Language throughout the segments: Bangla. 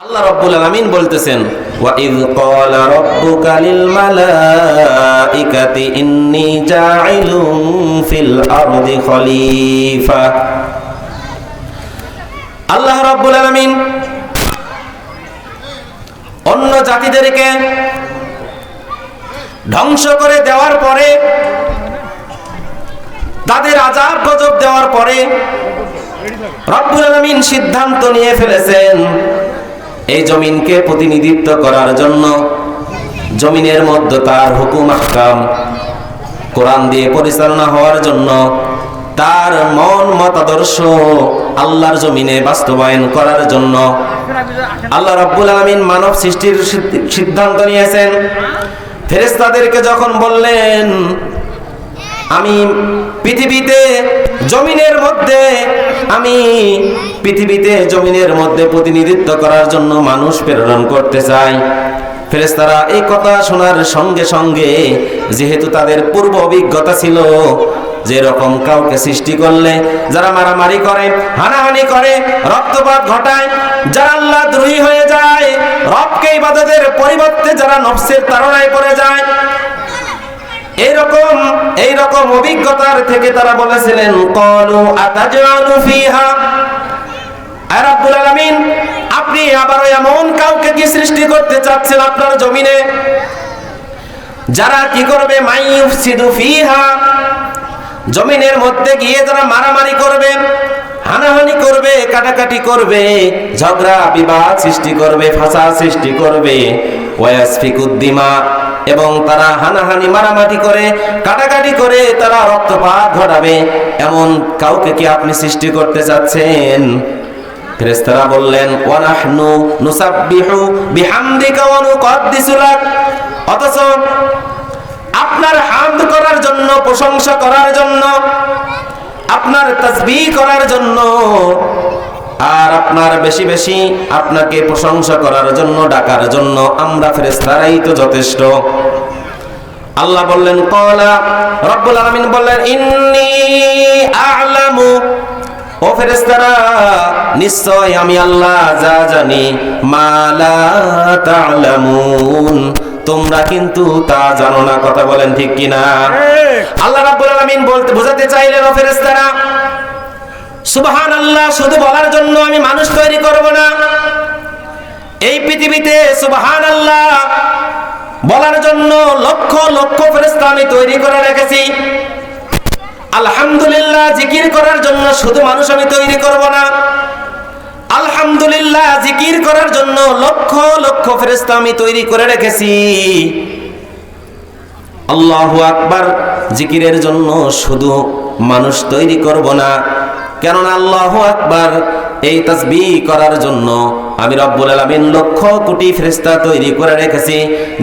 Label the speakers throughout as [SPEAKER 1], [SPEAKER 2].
[SPEAKER 1] আল্লাহ রাব্বুল আলামিন বলতেছেন ওয়া ইয ক্বালা রাব্বুকা লিল মালাইকাতি ইন্নী জাঈলুন ফিল আরদি খলিফা। আল্লাহ রাব্বুল আলামিন অন্য জাতিদেরকে ধ্বংস করে দেওয়ার পরে, তাদের আযাব গজব দেওয়ার পরে রাব্বুল আলামিন সিদ্ধান্ত নিয়ে ফেলেছেন এই জমিনকে প্রতিনিধিত্ব করার জন্য, জমিনের মধ্যে তার হুকুম আহকাম কোরআন দিয়ে পরিচালনা হওয়ার জন্য, তার মন মতাদর্শ আল্লাহর জমিনে বাস্তবায়ন করার জন্য আল্লাহ রাব্বুল আলামিন মানব সৃষ্টির সিদ্ধান্ত নিয়েছেন। ফেরেশতাদেরকে যখন বললেন আমি পৃথিবীতে জমিনের মধ্যে প্রতিনিধিত্ব করার জন্য মানুষ প্রেরণ করতে চাই, ফেরেশতারা এই কথা শোনার সঙ্গে সঙ্গে, যেহেতু তাদের পূর্ব অভিজ্ঞতা ছিল যে রকম কাউকে সৃষ্টি করলে যারা মারামারি করে, হানাহানি করে, রক্তপাত ঘটায়, যারা আল্লাহ দ্রোহী হয়ে যায়, রবকে ইবাদতের পরিবর্তে যারা নফসের তাড়নায় পড়ে যায়, এইরকম অভিজ্ঞতার থেকে তারা বলেছিলেন ক্বালু আতাজআলু ফিহা, আয় রাব্বুল আলামিন আপনি আবারো এমন কাউকে কি সৃষ্টি করতে চাচ্ছেন আপনার জমিনে যারা কি করবে, মাইয়ুফসিদু ফিহা, জমিনের মধ্যে গিয়ে যারা মারামারি করবে, হানাহানি করবে, কাটাকাটি করবে, ঝগড়া বিবাদ সৃষ্টি করবে, ফাসাদ সৃষ্টি করবে, ওয়াসফিকুদ দিমা, এবং তারা হানাহানি মারামারি করে, কাটাকাটি করে তারা রক্তপাত ঘটাবে, এমন কাউকে কি আপনি সৃষ্টি করতে চাচ্ছেন? ফেরেশতারা বললেন ওয়া নাহনু নুসাব্বিহু বিহামদিকা ওয়া নুকদ্দিসু লাক, অথচ আপনার হামদ করার জন্য, প্রশংসা করার জন্য, আপনার তাসবিহ করার জন্য, আর আপনার বেশি বেশি আপনাকে প্রশংসা করার জন্য, ডাকার জন্য আমরা ফেরেশতারাই তো যথেষ্ট। আল্লাহ বললেন ক্বালা, রব্বুল আলামিন বললেন ইন্নী আ'লামু, ও ফেরেশতারা নিশ্চয় আমি আল্লাহ যা জানি, মা লা তা'লামুন, তোমরা কিন্তু তা জানো না। কথা বলেন ঠিক কিনা? আল্লাহ রাব্বুল আলামিন বলতে বোঝাতে চাইলেন ও ফেরেশতারা সুবহানাল্লাহ শুধু বলার জন্য আমি মানুষ তৈরি করব না, এই পৃথিবীতে সুবহানাল্লাহ বলার জন্য লক্ষ লক্ষ ফেরেশতা আমি তৈরি করে রেখেছি। আলহামদুলিল্লাহ জিকির করার জন্য শুধু মানুষ আমি তৈরি করব না, আলহামদুলিল্লাহ জিকির করার জন্য লক্ষ লক্ষ ফেরেশতা আমি তৈরি করে রেখেছি। আল্লাহু আকবার জিকিরের জন্য শুধু মানুষ তৈরি করব না, কেননা আল্লাহু আকবার এই তাসবিহ করার জন্য আমি রব্বুল আলামিন লক্ষ কোটি ফেরেশতা তৈরি করে রেখেছি,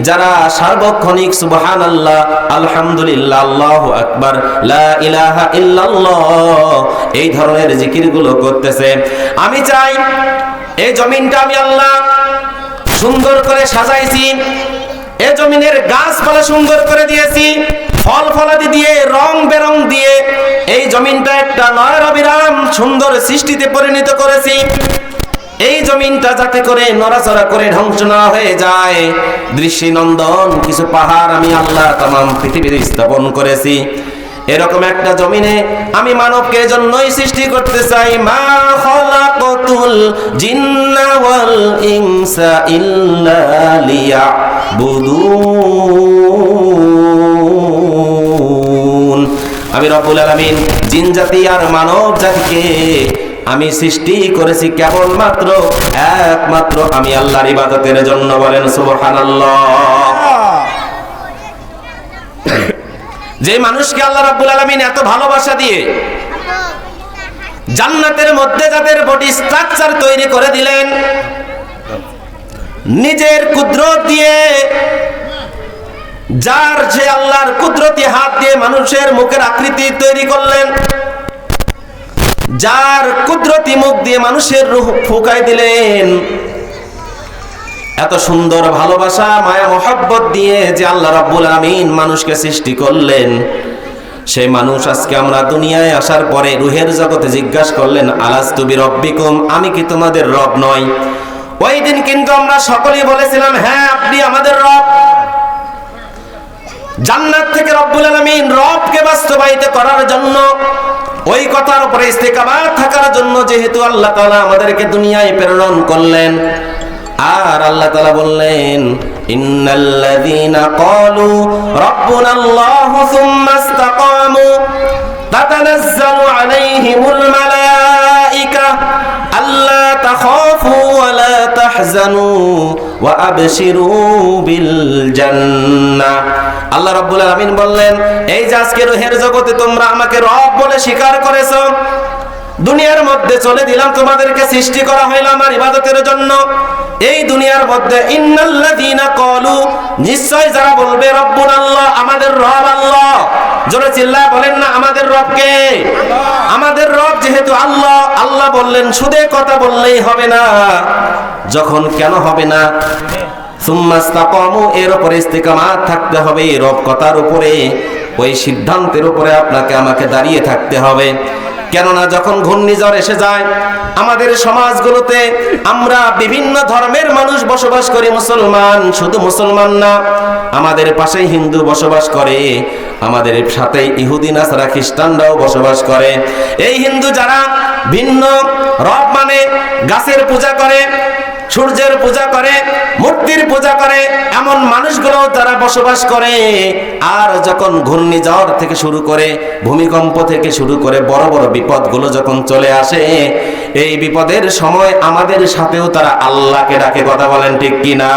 [SPEAKER 1] যারা সার্বক্ষণিক সুবহানাল্লাহ, আলহামদুলিল্লাহ, আল্লাহু আকবার, লা ইলাহা ইল্লাল্লাহ এই ধরনের জিকিরগুলো করতেছে। আমি চাই এই জমিনটা আমি আল্লাহ সুন্দর করে সাজাইছি, এই জমিনের গাছপালা সুন্দর করে দিয়েছি, ফল ফলাদি দিয়ে, রং বেরং দিয়ে এই জমিনটা একটা নয়নাভিরাম সুন্দর সৃষ্টিতে পরিণত করেছি। এই জমিনটা যাতে করে নড়াচড়া করে ধ্বংস না হয়ে যায়, দৃষ্টিনন্দন কিছু পাহাড় আমি আল্লাহ তামাম পৃথিবীতে স্থাপন করেছি। এরকম একটা জমিনে আমি মানবকে জন্যই সৃষ্টি করতে চাই। মা খালাকাতুল জিন্না ওয়াল ইনসা ইল্লা লিয়াবুদুন, আমি রব্বুল আলামিন জিন জাতি আর মানব জাতিকে আমি সৃষ্টি করেছি কেবলমাত্র একমাত্র আমি আল্লাহর ইবাদতের জন্য। বলেন সুবহানাল্লাহ। যে মানুষকে আল্লাহ রাব্বুল আলামিন এত ভালোবাসা দিয়ে জান্নাতের মধ্যে যাদের বডি স্ট্রাকচার তৈরি করে দিলেন, নিজের কুদরত দিয়ে, যার যে আল্লাহর কুদরতি হাত দিয়ে মানুষের মুখের আকৃতি তৈরি করলেন, যার কুদরতি মুখ দিয়ে মানুষের রূহ ফুঁকায় দিলেন, এত সুন্দর ভালোবাসা মায়া মহব্বত দিয়ে যে আল্লাহ রাব্বুল আলামিন মানুষকে সৃষ্টি করলেন, সেই মানুষ আজকে আমরা দুনিয়ায় আসার পরে রুহের জগতে জিজ্ঞাসা করলেন আলাস্তু বিরব্বিকুম, আমি কি তোমাদের রব নয়? ওই দিন কিন্তু আমরা সকলেই বলেছিলাম, হ্যাঁ আপনি আমাদের রব। জান্নাত থেকে রব্বুল আলামিন রবকে বাস্তবায়িত করার জন্য, ওই কথার উপরে ইস্তেকামাত থাকার জন্য যেহেতু আল্লাহ তাআলা আমাদেরকে দুনিয়ায় প্রেরণ করলেন, আর আল্লাহ তাআলা বললেন, ইন্নাল্লাযীনা ক্বালু রাব্বুনাল্লাহু সুম্মা ইসতাকামু তাতানাজ্জালু আলাইহিমুল মালায়েকা আল্লা তাখাফু ওয়া লা তাহজানু ওয়া আবশিরু বিল জান্নাহ। আল্লাহ রাব্বুল আলামিন বললেন, এই যে আজকে রুহের জগতে তোমরা আমাকে রব বলে স্বীকার করেছো, দুনিয়ার মধ্যে চলে দিলাম, তোমাদেরকে সৃষ্টি করা হইলো আমার ইবাদতের জন্য। এই দুনিয়ার মধ্যে ইন্নাল্লাযীনা ক্বালু, নিশ্চয় যারা বলবে রব্বুনাল্লাহ, আমাদের রব আল্লাহ, জোরে চিল্লায় বলেন না আমাদের রব কে? আমাদের রব যেহেতু আল্লাহ, আল্লাহ বললেন শুধু কথা বললেই হবে না। যখন কেন হবে না? সুম্মা ইসতাকামু, এর উপরে ইস্তিকামাত থাকতে হবে, রব কথার উপরে, ওই সিদ্ধান্তের উপরে আপনাকে আমাকে দাঁড়িয়ে থাকতে হবে। কেননা যখন ঘূর্ণিঝড় এসে যায় আমাদের সমাজগুলোতে, আমরা বিভিন্ন ধর্মের মানুষ বসবাস করি, মুসলমান, শুধু মুসলমান না, আমাদের পাশে হিন্দু বসবাস করে, আমাদের সাথে ইহুদি নাসারা খ্রিস্টানরাও বসবাস করে। এই হিন্দু যারা ভিন্ন রব মানে গাছের পূজা করে, সূর্যের পূজা করে, মূর্তির পূজা করে, এমন মানুষগুলো তারা বসবাস করে। আর যখন ঘূর্ণিঝড় থেকে শুরু করে, ভূমিকম্প থেকে শুরু করে বড় বড় বিপদগুলো যখন চলে আসে, এই বিপদের সময় আমাদের সাথেও তারা আল্লাহকে ডাকে। কথা বলেন ঠিক কিনা?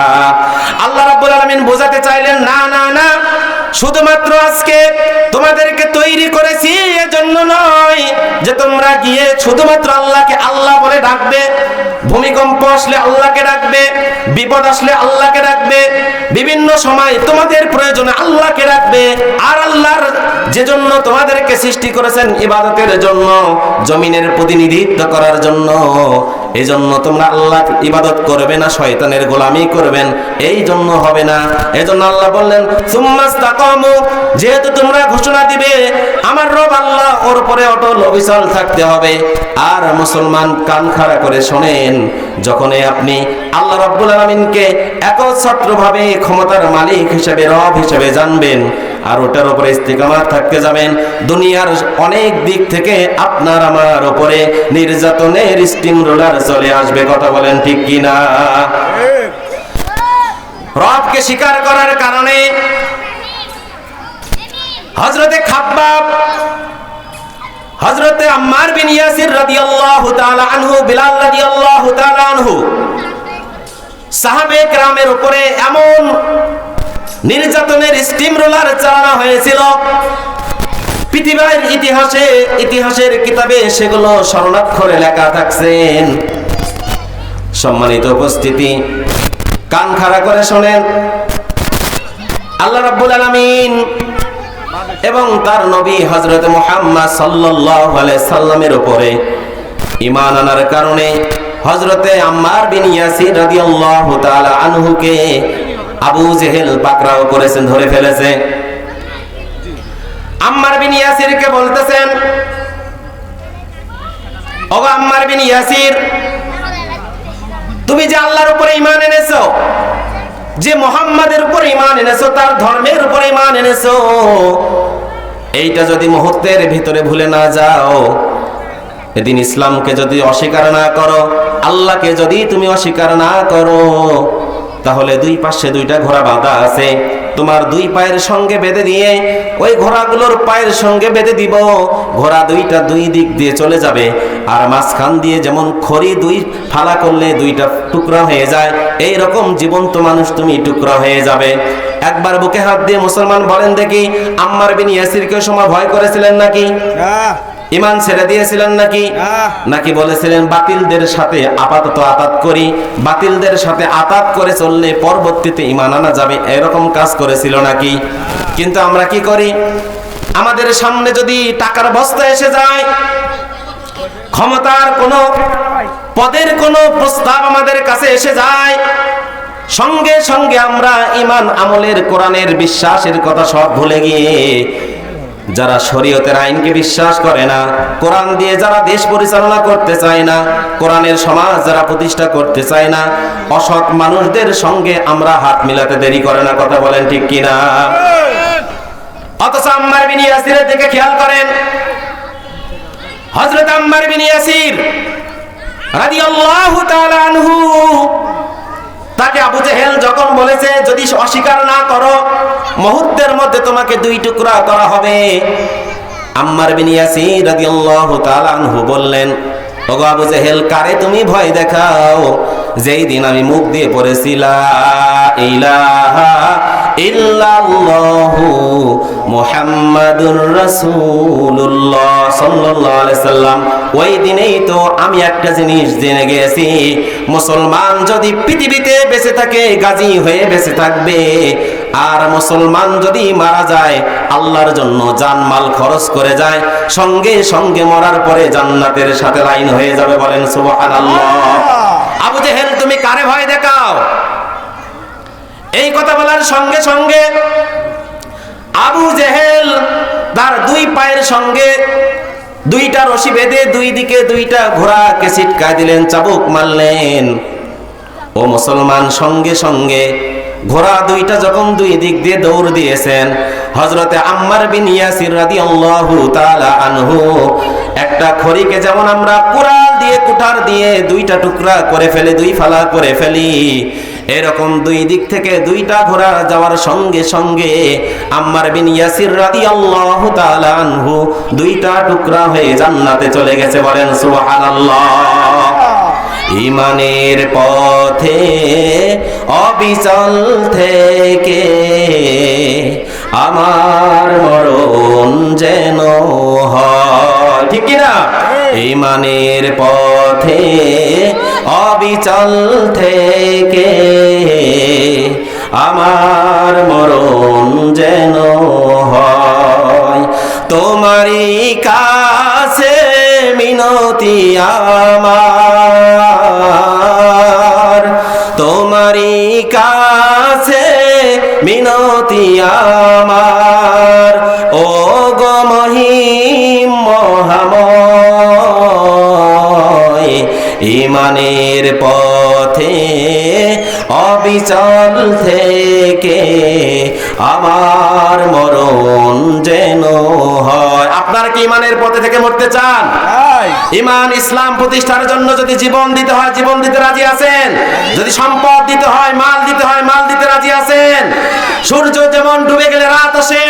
[SPEAKER 1] আল্লাহ রাব্বুল আলামিন বোঝাতে চাইলেন, না না না, শুধুমাত্র আজকে তোমাদেরকে তৈরি করেছি এজন্য নয় যে তোমরা গিয়ে শুধুমাত্র আল্লাহকে আল্লাহ বলে ডাকবে, ভূমিকম্প আসলে আল্লাহকে ডাকবে, বিপদ আসলে আল্লাহকে ডাকবে, বিভিন্ন সময় তোমাদের প্রয়োজনে আল্লাহকে ডাকবে। আর আল্লাহর যে জন্য তোমাদেরকে সৃষ্টি করেছেন ইবাদতের জন্য, জমিনের প্রতিনিধিত্ব করার জন্য, এই জন্য তোমরা আল্লাহ ইবাদত করবে না, শয়তানের গোলামি করবেন, এই জন্য হবে না। এই জন্য আল্লাহ বললেন সুম্মা ইসতাকামু, যেহেতু তোমরা ঘোষণা দিবে আমার রব আল্লাহ, ওর উপরে অটল অবিচল থাকতে হবে। আর মুসলমান কান খাড়া করে শোনেন, যখনই আপনি আল্লাহ রাব্বুল আলামিনকে একচ্ছত্রভাবে ক্ষমতার মালিক হিসেবে, রব হিসেবে জানবেন, আর ওটার উপরে ইস্তিকামাত থাকতে যাবেন, দুনিয়ার অনেক দিক থেকে আপনার আমার উপরে নির্যাতনের স্টিম রোলার চলে আসবে। কথা বলেন ঠিক কিনা? রবকে স্বীকার করার কারণে হযরতে খাব্বাব, হযরতে আম্মার বিন ইয়াসির রাদিয়াল্লাহু তাআলা আনহু, বিলাল রাদিয়াল্লাহু তাআলা আনহু, সাহাবে কেরামের উপরে এমন নির্যাতনের স্টিম রোলার চালানো হয়েছিল, পৃথিবীর ইতিহাসের কিতাবে সেগুলো স্বর্ণাক্ষরে লেখা থাকছেন। সম্মানিত উপস্থিতি, কান খাড়া করে শোনেন, আল্লাহ রাব্বুল আলামিন এবং তার নবী হযরত মুহাম্মদ সাল্লাল্লাহু আলাইহি সাল্লামের উপরে ঈমান আনার কারণে হযরতে আম্মার বিন ইয়াসির রাদিয়াল্লাহু তাআলা আনহুকে আবু জেহেল পাকড়াও করেছেন, ধরে ফেলেছে। আম্মার বিন ইয়াসিরকে বলতেছেন, ওগো আম্মার বিন ইয়াসির, তুমি যে আল্লাহর উপরে ঈমান এনেছো, যে মুহাম্মাদের উপরে ঈমান এনেছো, তার ধর্মের উপরে ঈমান এনেছো, এইটা যদি মুহূর্তের ভিতরে ভুলে না যাও, এদিন ইসলামকে যদি অস্বীকার না করো, আল্লাহকে যদি তুমি অস্বীকার না করো, তাহলে দুই পাশে দুইটা ঘোড়া বাঁধা আছে, তোমার দুই পায়ের সঙ্গে বেঁধে দিয়ে ওই ঘোড়াগুলোর পায়ের সঙ্গে বেঁধে দিব, ঘোড়া দুইটা দুই দিক দিয়ে চলে যাবে, আর মাঝখান দিয়ে যেমন খড়ি দুই ফালা করলে দুইটা টুকরা হয়ে যায়, এই রকম জীবন্ত মানুষ তুমি টুকরা হয়ে যাবে। একবার বুকে হাত দিয়ে মুসলমান বলেন দেখি, আম্মার বিন ইয়াসিরকে সময় ভয় করেছিলেন নাকি? ঈমান ছেড়ে দিয়েছিলেন নাকি? নাকি বলেছিলেন বাতিলদের সাথে আপাতত আতাত করি, বাতিলদের সাথে আতাত করে চললে পরবর্তীতে ঈমান আনা যাবে, এরকম কাজ করেছিল নাকি? কিন্তু আমরা কি করি, আমাদের সামনে যদি টাকার বস্তা এসে যায়, ক্ষমতার কোনো পদের কোনো প্রস্তাব আমাদের কাছে এসে যায়, সঙ্গে সঙ্গে আমরা ঈমান আমলের কোরআনের বিশ্বাসের কথা সব ভুলে গিয়ে যারা শরীয়তের আইনকে বিশ্বাস করে না, কোরআন দিয়ে যারা দেশ পরিচালনা করতে চায় না, কোরআনের সমাজ যারা প্রতিষ্ঠা করতে চায় না, অসৎ মানুষদের সঙ্গে আমরা হাত মিলাতে দেরি করে না। কথা বলেন ঠিক কিনা? অথচ আম্মার বিন ইয়াসিরের দিকে খেয়াল করেন। হযরত আম্মার বিন ইয়াসির রাদিয়াল্লাহু তাআলা আনহু, তাকে আবু জেহেল যখন বলেছে যদি অস্বীকার না করো মুহূর্তের মধ্যে তোমাকে দুই টুকরা করা হবে, আম্মার বিন ইয়াসির রাদিয়াল্লাহু তাআলা আনহু বললেন, ওগো আবু জেহেল, কারে তুমি ভয় দেখাও? যেই দিন আমি মুখ দিয়ে পড়েছি লা ইলাহা ইল্লাল্লাহু মুহাম্মাদুর রাসূলুল্লাহ সাল্লাল্লাহু আলাইহি সাল্লাম, ওই দিনেই তো আমি একটা জিনিস জেনে গেছি, মুসলমান যদি পৃথিবীতে বেঁচে থাকে গাজী হয়ে বেঁচে থাকবে, আর মুসলমান যদি মারা যায় আল্লাহর জন্য জানমাল খরচ করে যায়, সঙ্গে সঙ্গে মরার পরে জান্নাতের সাথে লাইন হয়ে যাবে। বলেন সুবহানাল্লাহ। আবু জেহেল, তুমি কারে ভয় দেখাও? এই কথা বলার সঙ্গে সঙ্গে আবু জেহেল তার দুই পায়ের সঙ্গে দুইটা রশি বেঁধে দুই দিকে দুইটা ঘোড়াকে ছিটকায় দিলেন, চাবুক মারলেন। ও মুসলমান, সঙ্গে সঙ্গে ঘোড়া দুইটা যখন দুই দিক দিয়ে দৌড় দিয়েছেন, হযরতে আম্মার বিন ইয়াসির রাদিয়াল্লাহু তাআলা আনহু একটা খড়িকে যেমন আমরা কুড়াল দিয়ে কুঠার দিয়ে দুইটা টুকরা করে ফেলে, দুই ফালা করে ফেলি, এরকম দুই দিক থেকে দুইটা ঘোড়া যাওয়ার সঙ্গে সঙ্গে আম্মার বিন ইয়াসির রাদিয়াল্লাহু তাআলা আনহু দুইটা টুকরা হয়ে জান্নাতে চলে গেছে। বলেন সুবহানাল্লাহ। ঈমানের পথে অবিচল থেকে আমার মরণ যেন হয়, ঠিক কি না? ঈমানের পথে অবিচল থেকে আমার মরণ যেন হয়, তোমারই কাছে মিনতি আমার, তোমারই কাছে মিনতি আমার, ও গো মহিম মহাময়, ঈমানের পথে অবিচল থেকে আমার মরণ যেন হয়। আপনারা কি ঈমানের পথে থেকে মরতে চান? ঈমান ইসলাম প্রতিষ্ঠার জন্য যদি জীবন দিতে হয় জীবন দিতে রাজি আছেন? যদি সম্পদ দিতে হয় মাল দিতে হয় মাল দিতে রাজি আছেন? সূর্য যেমন ডুবে গেলে রাত আসে,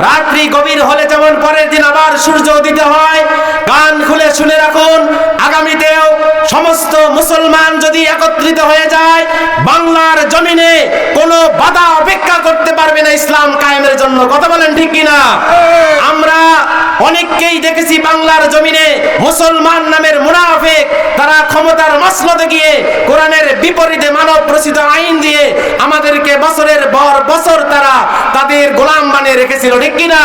[SPEAKER 1] রাত্রি গভীর হলে যেমন পরের দিন আবার সূর্য দিতে হয়, কান খুলে শুনে রাখুন, আগামীতেও সমস্ত মুসলমান যদি একত্রিত হয়ে যায় বাংলার জমিনে কোনো বাধা অপেক্ষা করতে পারবে না ইসলাম কায়েমের জন্য। কথা বলেন ঠিক কিনা? আমরা অনেককেই দেখেছি বাংলার জমিনে মুসলমান নামের মুনাফিক, তারা ক্ষমতার মসনদে গিয়ে কোরআনের বিপরীতে মানব রচিত আইন দিয়ে আমাদেরকে বছরের পর বছর তারা তাদের গোলাম বানিয়ে রেখেছিল, ঠিক কিনা?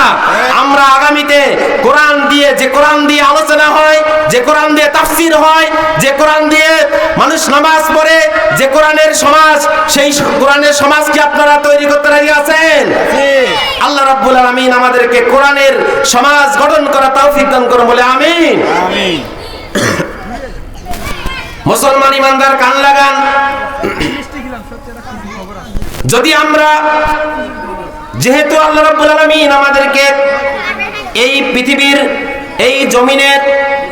[SPEAKER 1] আমরা আগামীতে কোরআন দিয়ে, যে কোরআন দিয়ে আলোচনা হয়, যে কোরআন দিয়ে তাফসীর হয়, যে কোরআন দিয়ে মানুষ নামাজ পড়ে, যে কোরআনের সমাজ, সেই কোরআনের সমাজ কি আপনারা তৈরি করতে রাজি আছেন? আল্লাহ রাব্বুল আলামিন আমাদেরকে কোরআনের সমাজ গঠন করা তৌফিক দান করুন, বলে আমিন। মুসলমান ইমানদার কান লাগান, যদি আমরা, যেহেতু আল্লাহ রাব্বুল আলামিন আমাদেরকে এই পৃথিবীর এই জমিনের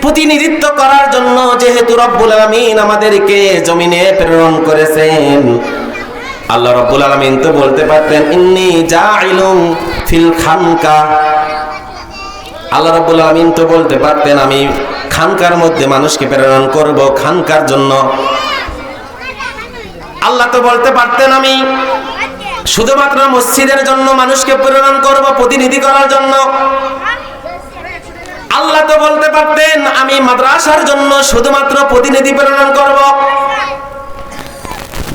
[SPEAKER 1] প্রতিনিধিত্ব করার জন্য, যেহেতু রব্বুল আলামিন আমাদেরকে জমিনে প্রেরণ করেছেন, আল্লাহ রাব্বুল আলামিন তো বলতে পারতেন ইন্নী জাইলুম ফিল খানকা, আল্লাহ রাব্বুল আলামিন তো বলতে পারতেন আমি খানকার মধ্যে মানুষকে প্রেরণ করব খানকার জন্য। আল্লাহ তো বলতে পারতেন আমি শুধুমাত্র মসজিদের জন্য মানুষকে প্রেরণ করব প্রতিনিধি করার জন্য। আল্লাহ তো বলতে পারতেন আমি মাদ্রাসার জন্য শুধুমাত্র প্রতিনিধি প্রেরণ করব।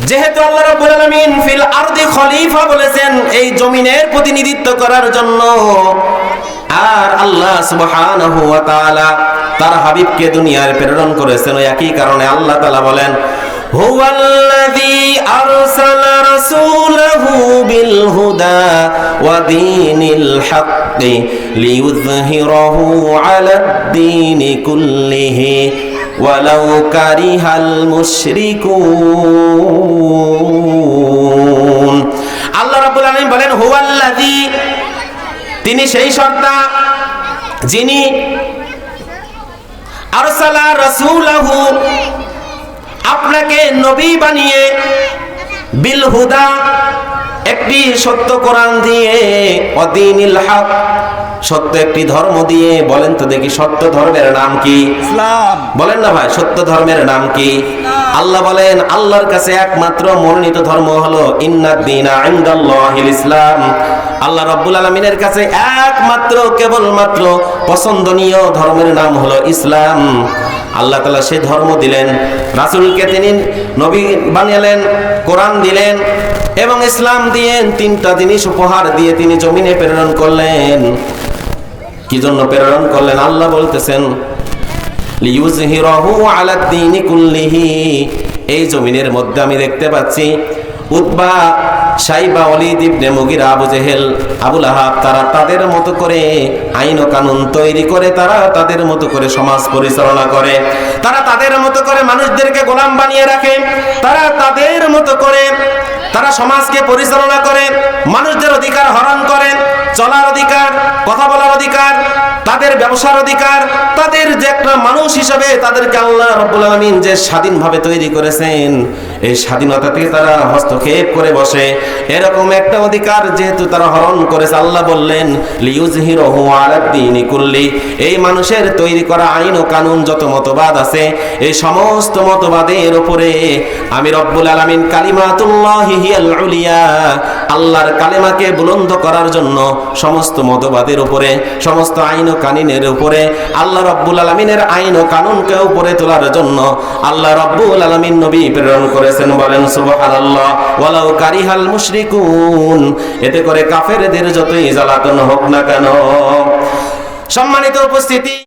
[SPEAKER 1] যেহেতু আল্লাহ রাব্বুল আলামিন ফিল আরদি খলিফা বলেছেন এই জমিনের প্রতিনিধিত্ব করার জন্য, আর আল্লাহ সুবহানাহু ওয়া তাআলা তার হাবিবকে দুনিয়ার প্রেরণ করেছেন, ওই একই কারণে আল্লাহ তাআলা বলেন হুয়াল্লাযী আরসালা রাসূলাহু বিল হুদা ودين الحق ليظهره على الدين كله ولو كره المشركون আল্লাহ রাব্বুল আলামিন বলেন হুয়াল্লাযী, তিনি সেই সত্তা যিনি আরসালা রাসূলাহু, আপনাকে নবী বানিয়ে, বিল হুদা, একটি সত্য কোরআন দিয়ে, অদীনিল হক, সত্য একটি ধর্ম দিয়ে। বলেন তো দেখি সত্য ধর্মের নাম কি?
[SPEAKER 2] ইসলাম।
[SPEAKER 1] বলেন না ভাই, সত্য ধর্মের নাম কি? আল্লাহ বলেন আল্লাহর কাছে একমাত্র মনোনীত ধর্ম হলো ইন্নাদ-দীনা ইনদাল্লাহিল ইসলাম। আল্লাহ রাব্বুল আলামিনের কাছে একমাত্র কেবলমাত্র পছন্দনীয় ধর্মের নাম হলো ইসলাম। আল্লাহ তাআলা সেই ধর্ম দিলেন, রাসূলকে তিনি নবী বানালেন, কোরআন দিলেন এবং ইসলাম দিয়ে তিনটা জিনিস উপহার দিয়ে তিনি জমিনে প্রেরণ করলেন। কি জন্য প্রেরণ করলেন? আল্লাহ বলতেছেন লিইউযহিরাহু আলাদ-দীনি কুল্লিহি। এই জমিনের মধ্যে আমি দেখতে পাচ্ছি উতবা, সাইবা, ওয়ালিদ ইবনে মুগিরা, আবু জেহেল, আবু লাহাব, তারা তাদের মতো করে আইন ও কানুন তৈরি করে, তারা তাদের মতো করে সমাজ পরিচালনা করে, তারা তাদের মতো করে মানুষদেরকে গোলাম বানিয়ে রাখে, তারা তাদের মতো করে তারা সমাজকে পরিচালনা করে, মানুষদের অধিকার হরণ করে, চলার অধিকার, কথা বলার অধিকার, তাদের ব্যবসার অধিকার, তাদের যে একটা মানুষ হিসেবে তাদেরকে আল্লাহ রাব্বুল আলামিন যে স্বাধীনভাবে তৈরি করেছেন, এই স্বাধীনতা থেকে তারা হস্তক্ষেপ করে বসে। এরকম একটা অধিকার যেহেতু তারা হরণ করেছে, আল্লাহ বললেন লিইউযহিরাহু আলাদ-দীনি কুল্লি। এই মানুষের তৈরি করা আইন ও কানুন যত মতবাদ আছে, এই সমস্ত মতবাদের উপরে আমি রব্বুল আলামিন কালিমাতুল্লাহি হিয়াল উলিয়া, আল্লাহর কালেমাকে বুলন্দ করার জন্য সমস্ত মতবাদের উপরে, সমস্ত আইন ও কানুনের উপরে, আল্লাহ রব্বুল আলামিনের আইন ও কানুনকে উপরে তোলার জন্য আল্লাহ রব্বুল আলামিন নবী প্রেরণ করেছেন। বলেন সুবহানাল্লাহ। ওয়ালাউ কারিহাল মুশরিকুন, এতে করে কাফেরদের যতই জ্বালাতন হোক না কেন। সম্মানিত উপস্থিতি।